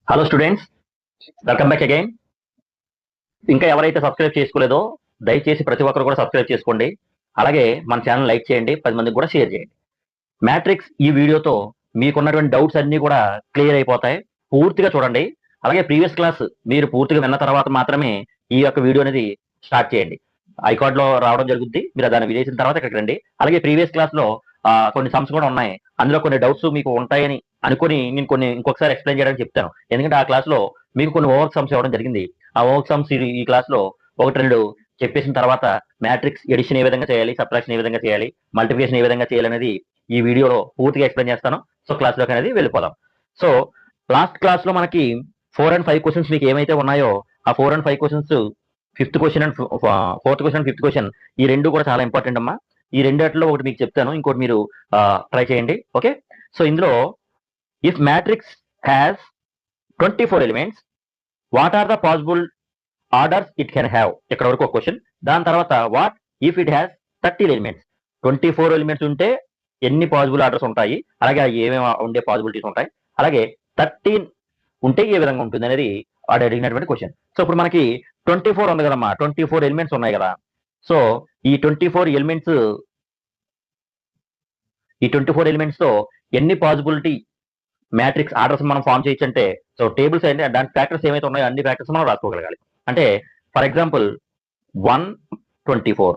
Hello students, welcome back again. ఇంకా ఎవరైతే subscribe చేసుకోలేదో దయచేసి ప్రతి ఒక్కరు కూడా సబ్స్క్రైబ్ చేసుకోండి. అలాగే మన ఛానల్ లైక్ చేయండి, 10 మందికి కూడా షేర్ చేయండి. మ్యాట్రిక్స్ ఈ వీడియోతో మీకున్నటువంటి డౌట్స్ అన్నీ కూడా క్లియర్ అయిపోతాయి. పూర్తిగా చూడండి. అలాగే ప్రీవియస్ క్లాస్ మీరు పూర్తిగా విన్న తర్వాత మాత్రమే ఈ యొక్క వీడియో అనేది స్టార్ట్ చేయండి. ఐకార్డ్ లో రావడం జరుగుద్ది, మీరు దాన్ని వినేసిన తర్వాత ఇక్కడికి రండి. అలాగే ప్రీవియస్ క్లాస్ లో కొన్ని సమ్స్ కూడా ఉన్నాయి, అందులో కొన్ని డౌట్స్ మీకు ఉంటాయని అనుకుని నేను కొన్ని ఇంకొకసారి ఎక్స్ప్లెయిన్ చేయడానికి చెప్తాను. ఎందుకంటే ఆ క్లాస్ లో మీకు కొన్ని ఓవర్క్ సమ్స్ ఇవ్వడం జరిగింది. ఆ ఓవర్క్ సమ్స్ ఈ క్లాస్ లో ఒకటి రెండు చెప్పేసిన తర్వాత మ్యాట్రిక్స్ ఎడిషన్ ఏ విధంగా చేయాలి, సబ్ట్రాక్షన్ ఏ విధంగా చేయాలి, మల్టిప్లికేషన్ ఏ విధంగా చేయాలి అనేది ఈ వీడియోలో పూర్తిగా ఎక్స్ప్లెయిన్ చేస్తాను. సో క్లాస్ లోకి అనేది వెళ్ళిపోదాం. సో లాస్ట్ క్లాస్ లో మనకి 4 and 5 క్వశ్చన్స్ మీకు ఏమైతే ఉన్నాయో ఆ 4 and 5 questions, 5th question and 4th question and 5th question, ఈ రెండు కూడా చాలా ఇంపార్టెంట్ అమ్మా. ఈ రెండిట్లో ఒకటి మీకు చెప్తాను, ఇంకోటి మీరు ట్రై చేయండి. ఓకే, సో ఇందులో if matrix has 24 elements, what are the possible orders it can have. ఇక్కడ వరకు ఒక క్వశ్చన్. దాని తర్వాత what if it has 30 elements. 24 elements ఉంటే ఎన్ని పాసిబుల్ ఆర్డర్స్ ఉంటాయి, అలాగే ఏమేమి ఉండే పాసిబిలిటీస్ ఉంటాయి, అలాగే 13 ఉంటే ఏ విధంగా ఉంటుంది అనేది వాడు అడిగినటువంటి క్వశ్చన్. సో ఇప్పుడు మనకి 24 ఉంది కదమ్మా, 24 ఎలిమెంట్స్ ఉన్నాయి కదా. సో ఈ 24 ఎలిమెంట్స్ తో ఎన్ని పాసిబిలిటీ మ్యాట్రిక్స్ ఆర్డర్స్ మనం ఫామ్ చేయొచ్చు అంటే, సో టేబుల్స్ అంటే దాని ఫ్యాక్టర్స్ ఏమైతే ఉన్నాయో అన్ని ఫ్యాక్టర్స్ మనం రాసుకోగలగాలి. అంటే ఫర్ ఎగ్జాంపుల్ 124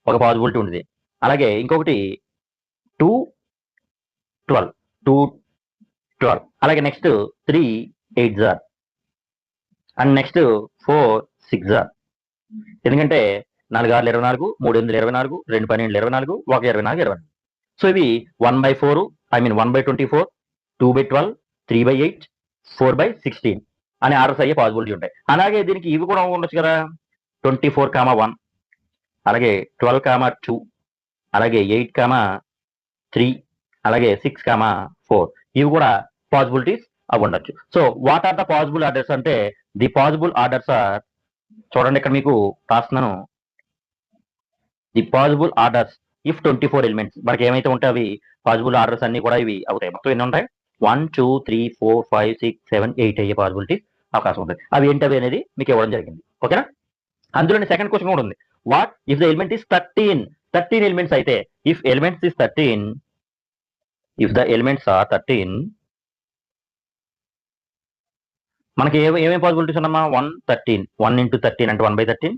ఒక పాసిబిలిటీ ఉంటుంది. అలాగే ఇంకొకటి 212 అలాగే నెక్స్ట్ 3 8 అండ్ నెక్స్ట్ 4 6. ఎందుకంటే 4 6 24, 3 8 24, 2 12 24, 1 24 24. సో ఇవి 1/4, 1/24, 2/12, 3/8, 4/16 అనే ఆర్డర్స్ అయ్యే పాసిబిలిటీ ఉంటాయి. అలాగే దీనికి ఇవి కూడా ఉండొచ్చు కదా, 24, 1, అలాగే 12, 2, అలాగే 8, 3, అలాగే 6, 4. ఇవి కూడా పాసిబిలిటీస్ అవి ఉండొచ్చు. So what are the possible orders అంటే, ది పాసిబుల్ ఆర్డర్స్ ఆర్, చూడండి ఇక్కడ మీకు రాస్తున్నాను, the possible orders if 24 elements మనకి ఏమైతే ఉంటాయి అవి పాసిబుల్ ఆర్డర్స్ అన్ని కూడా ఇవి అవుతాయి. మొత్తం ఎన్ని ఉంటాయి, 1 2 3 4 5 6 7 8 అయ్యే పాసిబిలిటీస్ అవకాశం ఉంటుంది. అవి ఏంటవి అనేది మీకు ఇవ్వడం జరిగింది. ఓకేనా. అందులోని సెకండ్ క్వశ్చన్ కూడా ఉంది, what if the element is 13 elements అయితే, if elements is 13, if the elements are 13, మనకి ఏమేమి పాసిబిలిటీస్ ఉన్నామా, 1 13, 1 into 13 అంటే 1/13,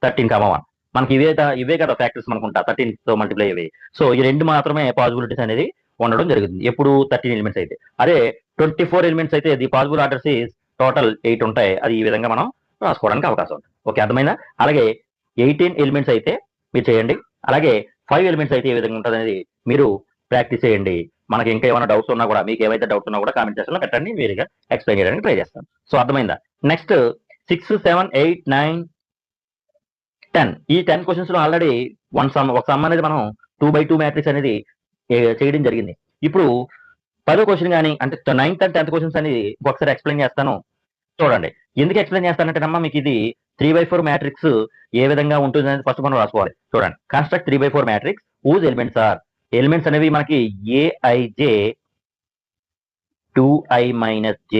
13, 1. మనకి ఇవే కదా ఫ్యాక్టర్స్ మనకుంటా 13 తో మల్టిప్లై అయ్యి. సో ఈ రెండు మాత్రమే పాసిబిలిటీస్ అనేది ఉండడం జరుగుతుంది ఎప్పుడు 13 ఎలిమెంట్స్ అయితే. అదే 24 ఎలిమెంట్స్ అయితే the possible orders is total 8 ఉంటాయి. అది ఈ విధంగా మనం రాసుకోవడానికి అవకాశం ఉంది. ఓకే, అర్థమైందా. అలాగే 18 ఎలిమెంట్స్ అయితే మీరు చేయండి. అలాగే 5 ఎలిమెంట్స్ అయితే ఏ విధంగా ఉంటుంది అనేది మీరు ప్రాక్టీస్ చేయండి. మనకి ఇంకా ఏమైనా డౌట్స్ ఉన్నా కూడా, మీకు ఏమైతే డౌట్స్ ఉన్నా కూడా కామెంట్ సెక్షన్ లో పెట్టండి, వేరుగా ఎక్స్ప్లెయిన్ చేయడానికి ట్రై చేస్తాను. సో అర్థమైందా. నెక్స్ట్ 6 7 8 9 10. ఈ 10 క్వశ్చన్స్ లో ఆల్రెడీ ఒక సమ్ అనేది మనం 2/2 మ్యాట్రిక్స్ అనేది చేయడం జరిగింది. ఇప్పుడు 10వ క్వశ్చన్ కానీ అంటే 9th and 10th క్వశ్చన్స్ అనేది ఒకసారి ఎక్స్ప్లెయిన్ చేస్తాను. చూడండి, ఎందుకు ఎక్స్ప్లెయిన్ చేస్తానంటే అమ్మా, మీకు ఇది 3/4 మ్యాట్రిక్స్ ఏ విధంగా ఉంటుంది అనేది ఫస్ట్ మనం రాసుకోవాలి. చూడండి, construct 3/4 matrix whose elements are. Elements అనేవి మనకి aij 2i - j,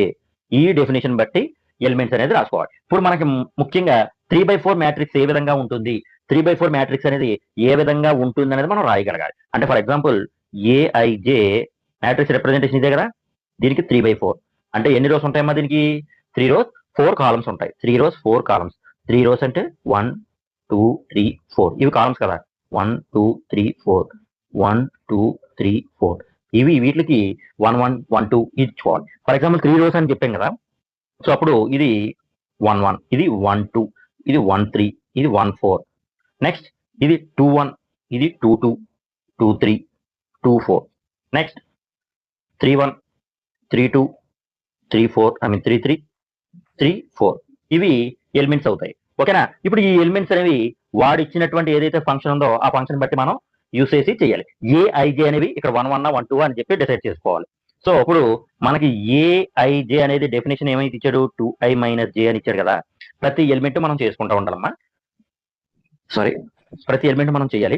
ఈ డెఫినేషన్ బట్టి ఎలిమెంట్స్ అనేది రాసుకోవాలి. ఇప్పుడు మనకి ముఖ్యంగా 3/4 మ్యాట్రిక్స్ ఏ విధంగా ఉంటుంది, 3/4 మ్యాట్రిక్స్ అనేది ఏ విధంగా ఉంటుంది అనేది మనం రాయగలగాలి. అంటే for example aij matrix representation ఇదే కదా, దీనికి 3/4 అంటే ఎన్ని రోస్ ఉంటాయమ్మా, దీనికి 3 rows 4 columns ఉంటాయి. 3 rows 4 columns. 3 rows అంటే 1 2 3 4 ఇవి కాలమ్స్ కదా, 1 2 3 4 1 2 3 4 ఇవి వీటికి 1 1 1 2 ఇచ్చుకోవాలి. ఫర్ ఎగ్జాంపుల్ 3 rows అని చెప్పాం కదా. సో అప్పుడు ఇది 1 1, ఇది 1 2, ఇది 1 3, ఇది 1 4. నెక్స్ట్ ఇది 2 1, ఇది 2 2, 2 3, 2 4. నెక్స్ట్ 3 1, 3 2, 3 4, 3 3, 3 4. ఇవి ఎలిమెంట్స్ అవుతాయి. ఓకేనా. ఇప్పుడు ఈ ఎలిమెంట్స్ అనేవి వాడు ఇచ్చినటువంటి ఏదైతే ఫంక్షన్ ఉందో ఆ ఫంక్షన్ బట్టి మనం యూస్ చేసి చేయాలి. aij అనేవి ఇక్కడ 1 1 1 2 అని చెప్పి డిసైడ్ చేసుకోవాలి. సో ఇప్పుడు మనకి aij అనేది డెఫినేషన్ ఏమైతే ఇచ్చాడు, 2i - j అని ఇచ్చాడు కదా. ప్రతి ఎలిమెంట్ మనం చేసుకుంటూ ఉండాలమ్మా. ప్రతి ఎలిమెంట్ మనం చేయాలి.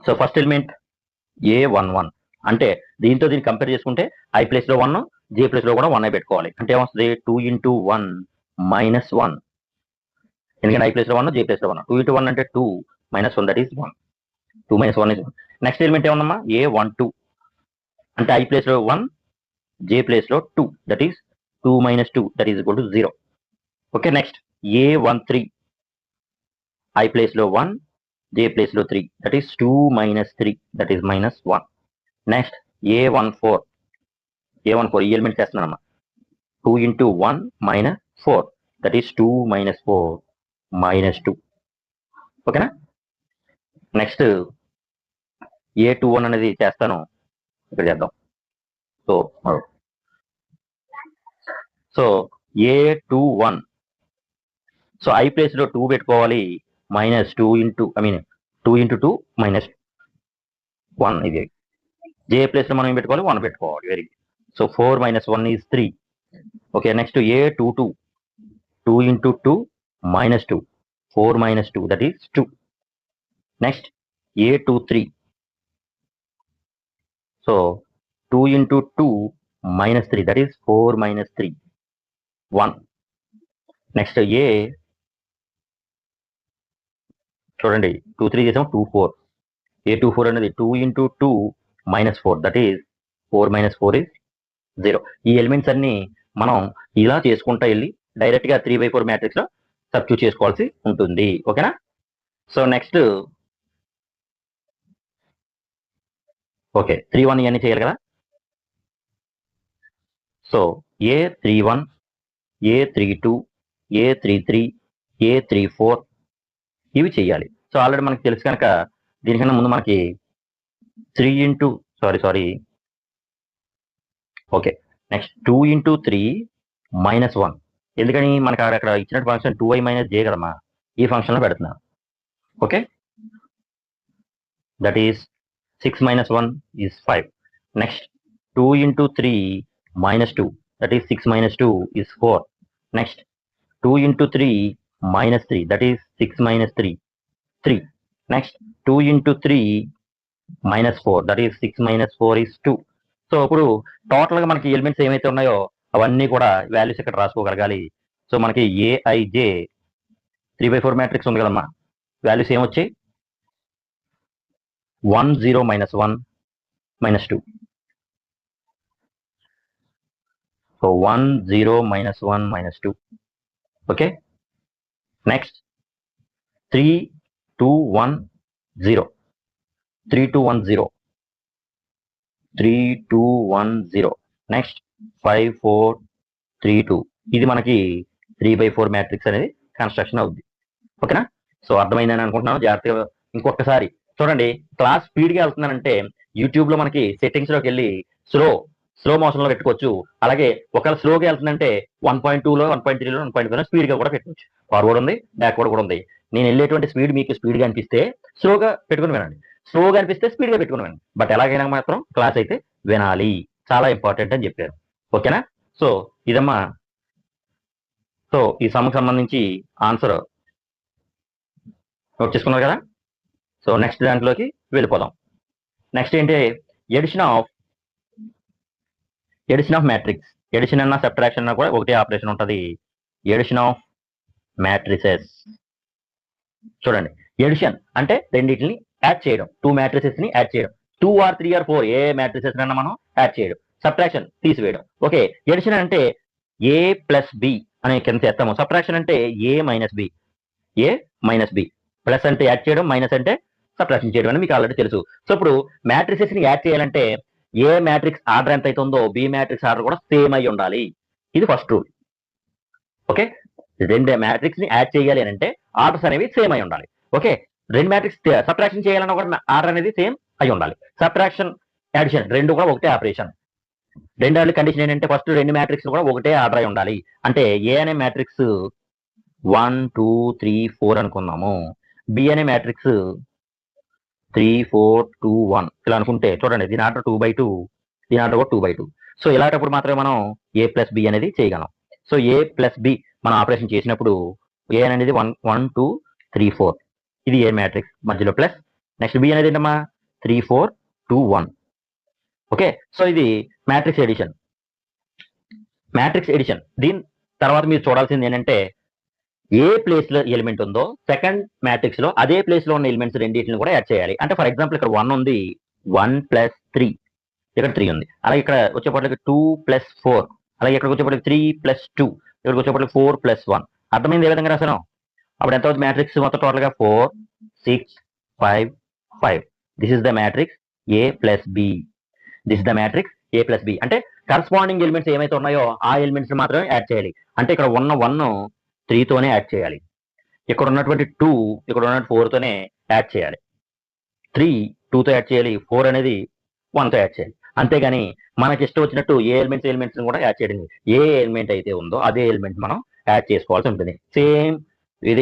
సో ఫస్ట్ ఎలిమెంట్ a11 అంటే దీంతో దీన్ని కంపేర్ చేసుకుంటే i ప్లేస్ లో 1, జే ప్లేస్ లో కూడా 1 పెట్టుకోవాలి. అంటే ఏమొస్తుంది 2 into 1 minus 1. ఎందుకంటే ఐ ప్లేస్ లో 1 జే ప్లేస్ లో 1. 2 into 1 అంటే 2 minus 1 that is 1. 2 minus 1 is 1. Next element ఏమన్నా A12 అంటే ఐ ప్లేస్ లో 1 జే ప్లేస్ లో 2 that is 2 minus 2 that is equal to 0. Okay, next A13 I place లో 1 జే ప్లేస్ లో 3 that is 2 minus 3 that is minus 1. Next A14 ఈ element చేస్తున్నానమ్మా 2 into 1 minus 4 that is 2 minus 4 minus 2. ఓకేనా. Next A21 అనేది చేస్తాను, ఇక్కడ చేద్దాం. So A21 so I place లో 2 పెట్టుకోవాలి, మైనస్ 2 into 2 minus 1. ఇది జే ప్లేస్ లో మనం ఏం పెట్టుకోవాలి 1 పెట్టుకోవాలి. Very good. So 4 minus 1 is 3. Okay, next A22 2 into 2 minus 2 4 minus 2 that is 2. Next A23 so 2 into 2 minus 3 that is 4 minus 3 1. Next చూడండి 2 3 చేసాం 2 4. A24 అనేది 2 into 2 minus 4 that is 4 minus 4 is 0. ఈ ఎలిమెంట్స్ అన్ని మనం ఇలా చేసుకుంటా వెళ్ళి డైరెక్ట్ గా 3/4 మ్యాట్రిక్స్ లో సబ్స్టిట్యూట్ చేసుకోవాల్సి ఉంటుంది. ఓకేనా. సో నెక్స్ట్ ఓకే 3-1 ఇవన్నీ చేయాలి కదా. So A31 A32 A33 A34 ఇవి చేయాలి. సో ఆల్రెడీ మనకి తెలుసు కనుక దీనికన్నా ముందు మనకి 3 into okay, next 2 into 3 minus 1. ఎందుకని మనకి అక్కడ ఇచ్చినట్టు ఫంక్షన్ 2i minus j కదమ్మా, ఈ ఫంక్షన్ లో పెడుతున్నా. Okay, that is 6 minus 1 is 5. Next 2 into 3 minus 2 that is 6 minus 2 is 4. Next 2 into 3 minus 3 that is 6 minus 3. Next 2 into 3 minus 4 that is 6 minus 4 is 2. So ఇప్పుడు total గా మనకి elements ఏమైతే ఉన్నాయో అవన్నీ కూడా వాల్యూస్ ఇక్కడ రాసుకోగలగాలి. సో మనకి ఏఐజే 3/4 మ్యాట్రిక్స్ ఉంది కదమ్మా, వాల్యూస్ ఏమొచ్చాయి 1 0 minus 1 minus 2. సో 1 0 minus 1 minus 2. Okay, next 3 2 1 0 3 2 1 0 3 2 1 0. Next 5 4 3 2. ఇది మనకి 3/4 మ్యాట్రిక్స్ అనేది కన్స్ట్రక్షన్ అవుద్ది. ఓకేనా. సో అర్థమైందని అనుకుంటున్నాను. జాగ్రత్తగా ఇంకొకసారి చూడండి. క్లాస్ స్పీడ్ గా వెళ్తున్నానంటే యూట్యూబ్ లో మనకి సెట్టింగ్స్ లోకి వెళ్ళి స్లో మోషన్ లో పెట్టుకోవచ్చు. అలాగే ఒకవేళ స్లోగా వెళ్తుందంటే 1.2లో 1.3లో 1.5లో స్పీడ్ గా కూడా పెట్టుకోవచ్చు. ఫార్వర్డ్ ఉంది, బ్యాక్వర్డ్ కూడా ఉంది. నేను వెళ్ళేటువంటి స్పీడ్ మీకు స్పీడ్ గా అనిపిస్తే స్లోగా పెట్టుకుని వినండి, స్లోగా అనిపిస్తే స్పీడ్ గా పెట్టుకుని వినండి. బట్ ఎలాగైనా మాత్రం క్లాస్ అయితే వినాలి, చాలా ఇంపార్టెంట్ అని చెప్పారు. ఓకేనా. సో ఇదమ్మా. సో ఈ సమ్కి సంబంధించి ఆన్సర్ నోట్ చేసుకున్నారు కదా. సో నెక్స్ట్ దాంట్లోకి వెళ్ళిపోదాం. నెక్స్ట్ ఏంటి, ఎడిషన్ ఆఫ్ మ్యాట్రిక్స్. ఎడిషన్ అన్న సబ్ట్రాక్షన్ అన్న కూడా ఒకటే ఆపరేషన్ ఉంటుంది, ఎడిషన్ ఆఫ్ మ్యాట్రిసెస్. చూడండి, ఎడిషన్ అంటే రెండింటిని యాడ్ చేయడం, 2 మ్యాట్రిసెస్ ని యాడ్ చేయడం. 2 or 3 or 4 ఏ మ్యాట్రిసెస్ అన్న మనం యాడ్ చేయడం, సబ్ట్రాక్షన్ తీసివేయడం. ఓకే, ఎడిషన్ అంటే ఏ ప్లస్ బి అనే కింద చేస్తాము, సబ్ట్రాక్షన్ అంటే ఏ మైనస్ బి. ప్లస్ అంటే యాడ్ చేయడం, మైనస్ అంటే సబ్ట్రాక్షన్ చేయడం అని మీకు ఆల్రెడీ తెలుసు. సో ఇప్పుడు మ్యాట్రిసెస్ ని యాడ్ చేయాలంటే ఏ మ్యాట్రిక్స్ ఆర్డర్ ఎంత అవుతుందో బి మ్యాట్రిక్స్ ఆర్డర్ కూడా సేమ్ అయి ఉండాలి. ఇది ఫస్ట్ రూల్. ఓకే, రెండు మ్యాట్రిక్స్ ని యాడ్ చేయాలి అని అంటే ఆర్డర్స్ అనేవి సేమ్ అయి ఉండాలి. ఓకే, రెండు మ్యాట్రిక్స్ సబ్ట్రాక్షన్ చేయాలన్నా కూడా ఆర్డర్ అనేది సేమ్ అయి ఉండాలి. సబ్ట్రాక్షన్ అడిషన్ రెండు కూడా ఒకటే ఆపరేషన్. రెండేళ్ళ కండిషన్ ఏంటంటే ఫస్ట్ రెండు మ్యాట్రిక్స్ కూడా ఒకటే ఆర్డర్ అయి ఉండాలి. అంటే ఏ అనే మ్యాట్రిక్స్ 1 2 3 4 అనుకున్నాము, బి అనే మ్యాట్రిక్స్ 3 4 2 1 ఇలా అనుకుంటే చూడండి, దీని ఆర్డర్ 2/2, దీని ఆర్డర్ కూడా 2/2. సో ఇలాంటప్పుడు మాత్రమే మనం ఏ ప్లస్ బి అనేది చేయగలం. సో ఏ ప్లస్ బి మనం ఆపరేషన్ చేసినప్పుడు ఏ అనేది 1 1 2 3 4 ఇది ఏ మ్యాట్రిక్స్ మధ్యలో ప్లస్, నెక్స్ట్ బి అనేది ఏంటమ్మా 3 4 2 1. ఓకే, సో ఇది మ్యాట్రిక్స్ ఎడిషన్. Matrix addition. దీని తర్వాత మీరు చూడాల్సింది ఏంటంటే ఏ ప్లేస్ లో ఎలిమెంట్ ఉందో సెకండ్ మ్యాట్రిక్స్ లో అదే ప్లేస్ లో ఉన్న ఎలిమెంట్స్ రెండింటిని కూడా యాడ్ చేయాలి. అంటే ఫర్ ఎగ్జాంపుల్ ఇక్కడ 1 ఉంది, 1+3, ఇక్కడ 3 ఉంది. అలాగే ఇక్కడ వచ్చేపటికి 2+4, అలాగే ఇక్కడ వచ్చేపటికి 3+2, ఇక్కడికి వచ్చేపటికి 4+1. అర్థమైంది ఏ విధంగా రాసాను? అప్పుడు ఎంత అవుతుంది మ్యాట్రిక్స్ మొత్తం టోటల్ గా? 4, 6, 5, 5. This is the matrix A+B. This is the matrix A+B. అంటే కరస్పాండింగ్ ఎలిమెంట్స్ ఏమైతే ఉన్నాయో ఆ ఎలిమెంట్స్ మాత్రమే యాడ్ చేయాలి. అంటే ఇక్కడ ఉన్న 1 3 తోనే యాడ్ చేయాలి, ఇక్కడ ఉన్నటువంటి 2 ఇక్కడ ఉన్నటువంటి 4 తోనే యాడ్ చేయాలి, 3 2 తో యాడ్ చేయాలి, 4 అనేది 1 తో యాడ్ చేయాలి. అంతేగాని మనకి ఇష్టం వచ్చినట్టు ఏ ఎలిమెంట్స్ కూడా యాడ్ చేయడం. ఏ ఎలిమెంట్ అయితే ఉందో అదే ఎలిమెంట్ మనం యాడ్ చేసుకోవాల్సి ఉంటుంది. సేమ్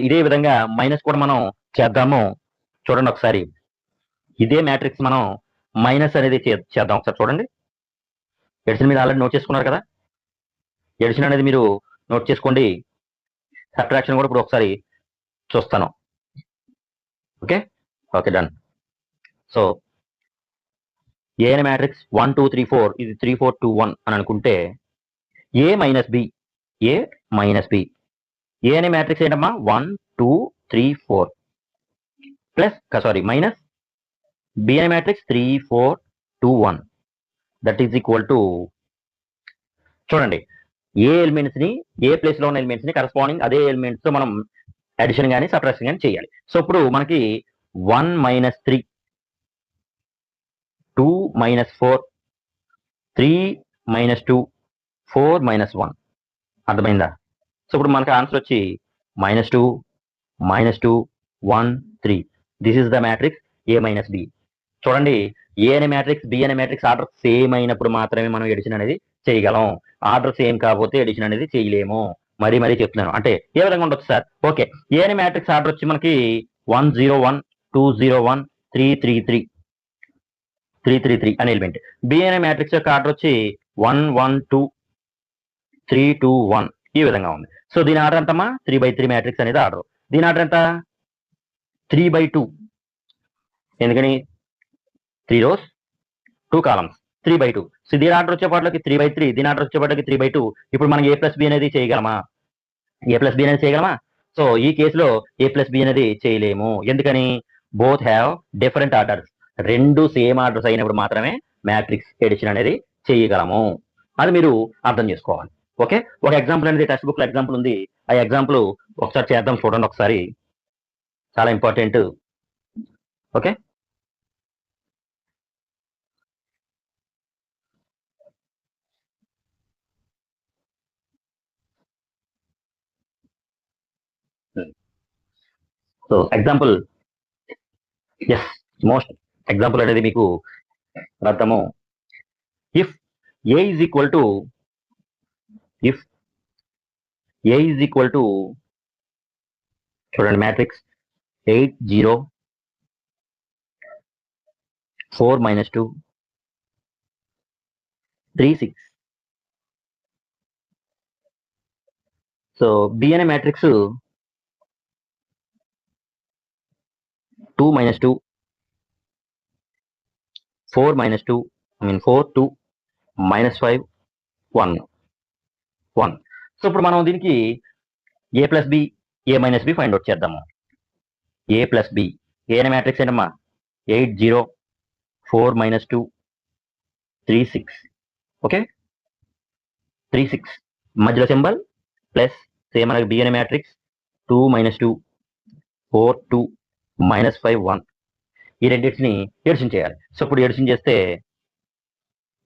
ఇదే విధంగా మైనస్ కూడా మనం చేద్దాము. చూడండి ఒకసారి, ఇదే మ్యాట్రిక్స్ మనం మైనస్ అనేది చేద్దాం. ఒకసారి చూడండి. ఎడిషన్ మీద ఆల్రెడీ నోట్ చేసుకున్నారు కదా, ఎడిషన్ అనేది మీరు నోట్ చేసుకోండి. సబ్ట్రాక్షన్ కూడా ఇప్పుడు ఒకసారి చూస్తాను. Okay okay, done. సో ఏ అనే మ్యాట్రిక్స్ 1 2 3 4, ఇది 3 4 2 1 అని అనుకుంటే ఏ మైనస్ బి, ఏ మైనస్ బి. ఏ అనే మ్యాట్రిక్స్ ఏంటమ్మా? 1 2 3 4 ప్లస్ సారీ మైనస్ బి అనే matrix 3 4 2 1. That is equal to, చూడండి, ఏ ఎలిమెంట్స్ ని ఏ ప్లేస్ లో ఉన్న ఎలిమెంట్స్ ని కరస్పాండింగ్ అదే ఎలిమెంట్స్ తో మనం అడిషన్ కానీ సబ్ట్రాక్షన్ కానీ చేయాలి. సో ఇప్పుడు మనకి 1 - 3, 2 - 4, 3 - 2, 4 - 1. అర్థమైందా? సో ఇప్పుడు మనకి ఆన్సర్ వచ్చి -2, -2, 1 3. This is the matrix A - B. చూడండి, ఏ అనే మ్యాట్రిక్స్ బి అనే మ్యాట్రిక్స్ ఆర్డర్ సేమ్ అయినప్పుడు మాత్రమే మనం ఎడిషన్ అనేది చేయగలం. ఆర్డర్ సేమ్ కాకపోతే ఎడిషన్ అనేది చేయలేము. మరీ చెప్తున్నాను. అంటే ఏ విధంగా ఉండొచ్చు సార్? ఓకే, ఏ అనే మ్యాట్రిక్స్ ఆర్డర్ వచ్చి మనకి 1 0 1, 2 0 1, 3 3 3, 3 3 3 అనే ఎలిమెంట్. బి అనే మ్యాట్రిక్స్ యొక్క ఆర్డర్ వచ్చి 1 1 2, 3 2 1. ఈ విధంగా ఉంది. సో దీని ఆర్డర్ ఎంతమ్మా? 3/3 మ్యాట్రిక్స్ అనేది ఆర్డర్. దీని ఆర్డర్ ఎంత? 3/2. ఎందుకని? 3 rows 2 columns, 3/2. సో దీని ఆర్డర్ వచ్చేపాట్లకి 3/3, దీని ఆర్డర్ వచ్చేపాట్లకి 3/2. ఇప్పుడు మనం A+B అనేది చేయగలమా? A+B అనేది చేయగలమా? సో ఈ కేసులో A+B అనేది చేయలేము. ఎందుకని? Both have different orders. రెండు సేమ్ ఆర్డర్స్ అయినప్పుడు మాత్రమే మ్యాట్రిక్స్ ఎడిషన్ అనేది చేయగలము. అది మీరు అర్థం చేసుకోవాలి. ఓకే, ఒక ఎగ్జాంపుల్ అనేది టెక్స్ట్ బుక్ లో ఎగ్జాంపుల్ ఉంది. ఆ ఎగ్జాంపుల్ ఒకసారి చేద్దాం, చూడండి ఒకసారి. చాలా important. Okay, so example, yes, most example అనేది మీకు అర్థము. If A is equal to చూడండి, మ్యాట్రిక్స్ 8 0 4 - 2 3 6. సో బి అనే మ్యాట్రిక్స్ 2 - 2, 4 - 2, 4 2, -5 1 1. సో ఇప్పుడు మనం దీనికి A+B, A - B find out చేద్దాము. A+B, ఏ అనే మ్యాట్రిక్స్ ఏంటమ్మా? 8 0 4 - 2 3 6. ఓకే, 3 6 మధ్యలో సింబల్ ప్లస్. సేమ్ అలాగే బి అనే మ్యాట్రిక్స్ 2 - 2 4 2 -5 1. ఈ రెండింటిని ఎడిషన్ చేయాలి. సో ఇప్పుడు ఎడిషన్ చేస్తే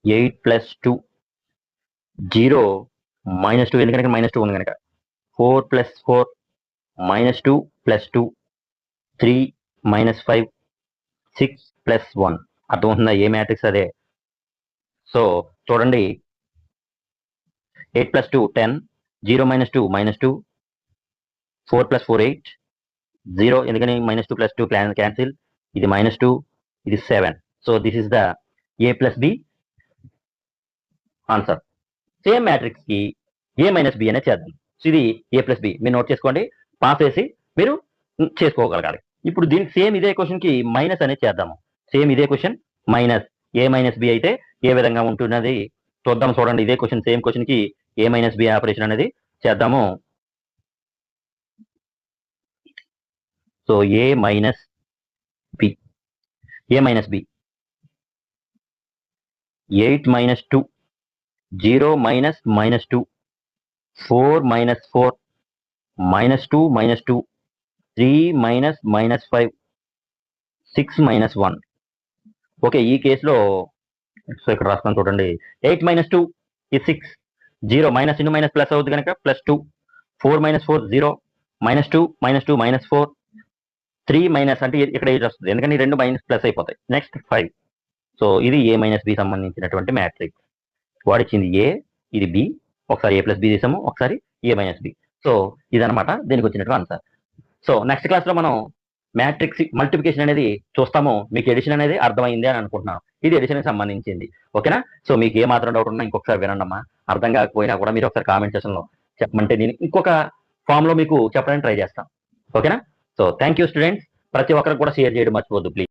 8 + 2 0 -2, ఎందుకంటే -2 ఉంది కనుక 4 + 4 -2 + 2 3 -5 6 + 1. అర్థమవుతుందా? ఏ మ్యాట్రిక్స్ అదే. సో చూడండి, 8 + 2 10, 0 - 2 -2, 4 + 4 8, 0, ఎందుకని -2 + 2 క్యాన్సిల్, ఇది -2, ఇది 7. So this is the A+B answer. Same matrix కి A - B అనేది చేద్దాం. సో ఇది A+B మీరు నోట్ చేసుకోండి, పాస్ చేసి మీరు చేసుకోగలగాలి. ఇప్పుడు దీనికి సేమ్ ఇదే క్వశ్చన్ కి మైనస్ అనేది చేద్దాము. సేమ్ ఇదే క్వశ్చన్ మైనస్ A - B అయితే ఏ విధంగా ఉంటున్నది చూద్దాం. చూడండి, ఇదే క్వశ్చన్, సేమ్ క్వశ్చన్ కి ఏ మైనస్ బి ఆపరేషన్ అనేది చేద్దాము. సో ఏ minus B 8 minus 2, 0 minus minus 2, 4 minus 4, minus 2 minus 2, 3 minus minus 5, 6 minus 1. Okay, ఈ కేసులో సో ఇక్కడ రాస్తాను చూడండి. 8 minus 2 is 6, 0 minus into minus plus అవుతుంది కనుక +2, 4 minus 4 0, -2 -2 -4, 3 మైనస్ అంటే ఇక్కడ ఏది వస్తుంది ఎందుకంటే ఈ రెండు మైనస్ ప్లస్ అయిపోతాయి. నెక్స్ట్ 5. సో ఇది ఏ మైనస్ బి సంబంధించినటువంటి మ్యాట్రిక్స్. వాడిచ్చింది ఏ, ఇది బి, ఒకసారి ఏ ప్లస్ బి తీసాము, ఒకసారి ఏ మైనస్ బి. సో ఇదనమాట దీనికి వచ్చినటువంటి ఆన్సర్. సో నెక్స్ట్ క్లాస్లో మనం మ్యాట్రిక్స్ మల్టిప్లికేషన్ అనేది చూస్తాము. మీకు ఎడిషన్ అనేది అర్థమైంది అని అనుకుంటున్నాను. ఇది ఎడిషన్కి సంబంధించింది. ఓకేనా? సో మీకు ఏ మాత్రం డౌట్ ఉన్నా ఇంకొకసారి వినండి అమ్మా. అర్థం కాకపోయినా కూడా మీరు ఒకసారి కామెంట్ సెక్షన్లో చెప్పమంటే నేను ఇంకొక ఫామ్లో మీకు చెప్పడానికి ట్రై చేస్తాను. ఓకేనా? So thank you students. ప్రతి ఒక్కరికి కూడా షేర్ చేయడం మర్చిపోద్దు ప్లీజ్.